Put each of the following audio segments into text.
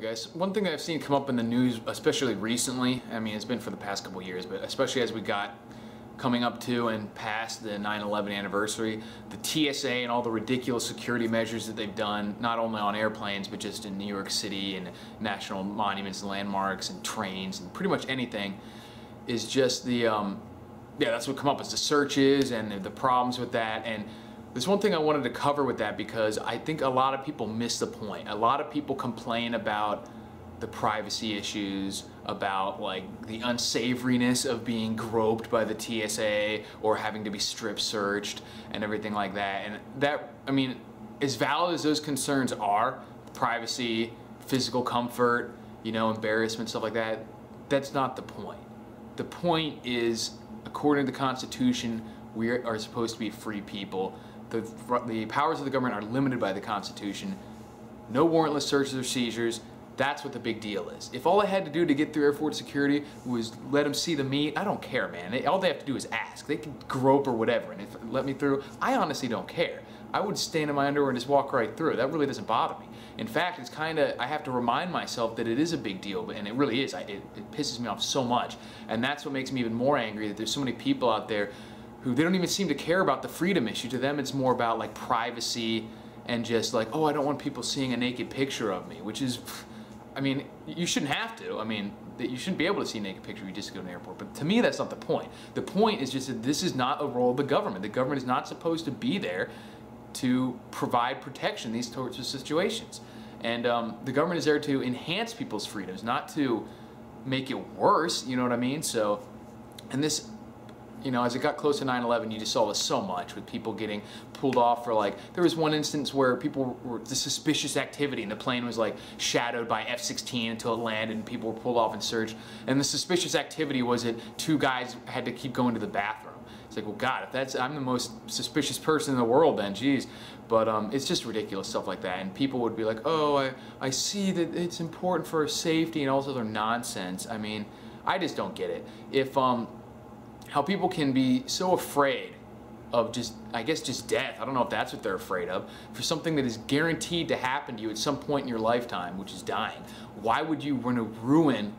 guys. One thing that I've seen come up in the news, especially recently, I mean, it's been for the past couple years, but especially as we got coming up to and past the 9/11 anniversary, the TSA and all the ridiculous security measures that they've done, not only on airplanes, but just in New York City and national monuments and landmarks and trains and pretty much anything, is just the, yeah, that's what come up, is the searches and the problems with that. And there's one thing I wanted to cover with that, because I think a lot of people miss the point. A lot of people complain about the privacy issues, about like the unsavoriness of being groped by the TSA or having to be strip searched and everything like that. And that, I mean, as valid as those concerns are, privacy, physical comfort, you know, embarrassment, stuff like that, that's not the point. The point is, according to the Constitution, we are supposed to be free people. The powers of the government are limited by the Constitution. No warrantless searches or seizures. That's what the big deal is. If all I had to do to get through airport security was let them see the meat, I don't care, man. All they have to do is ask. They can grope or whatever, and if let me through, I honestly don't care. I would stand in my underwear and just walk right through. That really doesn't bother me. In fact, it's kind of, I have to remind myself that it is a big deal, and it really is. It pisses me off so much, and that's what makes me even more angry, that there's so many people out there who they don't even seem to care about the freedom issue. To them, it's more about like privacy and just like, oh, I don't want people seeing a naked picture of me, which is, I mean, you shouldn't have to. I mean, you shouldn't be able to see a naked picture if you just go to an airport. But to me, that's not the point. The point is just that this is not a role of the government. The government is not supposed to be there to provide protection in these sorts of situations. And the government is there to enhance people's freedoms, not to make it worse, you know what I mean? So, and this, you know, as it got close to 9/11, you just saw this so much with people getting pulled off for, like, there was one instance where people were, the suspicious activity, and the plane was like shadowed by F-16 until it landed and people were pulled off and searched. And the suspicious activity was that two guys had to keep going to the bathroom. It's like, well, God, if that's, I'm the most suspicious person in the world then, geez. But it's just ridiculous stuff like that. And people would be like, oh, I see that it's important for safety and all this other nonsense. I mean, I just don't get it. If, how people can be so afraid of just, I guess, just death. I don't know if that's what they're afraid of. For something that is guaranteed to happen to you at some point in your lifetime, which is dying. Why would you want to ruin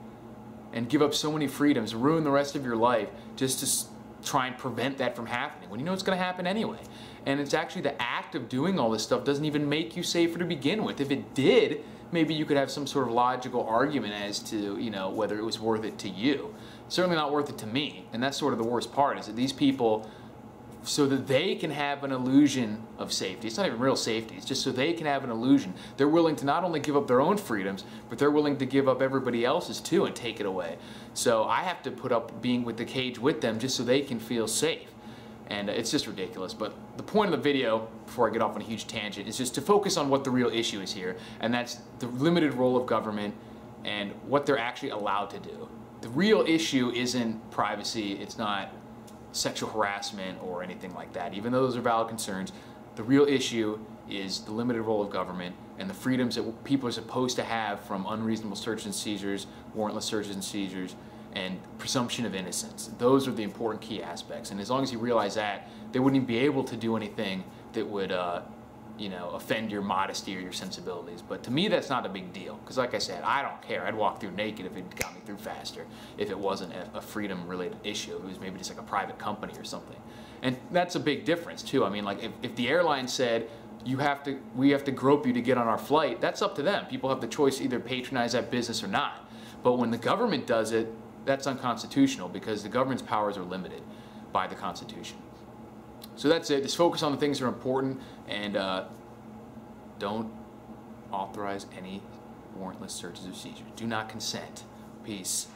and give up so many freedoms, ruin the rest of your life just to try and prevent that from happening when you know it's going to happen anyway? And it's actually the act of doing all this stuff doesn't even make you safer to begin with. If it did, maybe you could have some sort of logical argument as to, you know, whether it was worth it to you. Certainly not worth it to me. And that's sort of the worst part, is that these people, so that they can have an illusion of safety, it's not even real safety, it's just so they can have an illusion, they're willing to not only give up their own freedoms, but they're willing to give up everybody else's too and take it away. So I have to put up being with the cage with them just so they can feel safe. And it's just ridiculous. But the point of the video, before I get off on a huge tangent, is just to focus on what the real issue is here, and that's the limited role of government and what they're actually allowed to do. The real issue isn't privacy, it's not sexual harassment or anything like that. Even though those are valid concerns, the real issue is the limited role of government and the freedoms that people are supposed to have from unreasonable searches and seizures, warrantless searches and seizures, and presumption of innocence. Those are the important key aspects. And as long as you realize that, they wouldn't even be able to do anything that would you know, offend your modesty or your sensibilities. But to me, that's not a big deal, because like I said, I don't care. I'd walk through naked if it got me through faster, if it wasn't a freedom-related issue. If it was maybe just like a private company or something. And that's a big difference too. I mean, like if the airline said, we have to grope you to get on our flight, that's up to them. People have the choice to either patronize that business or not. But when the government does it, that's unconstitutional, because the government's powers are limited by the Constitution. So that's it. Just focus on the things that are important, and don't authorize any warrantless searches or seizures. Do not consent. Peace.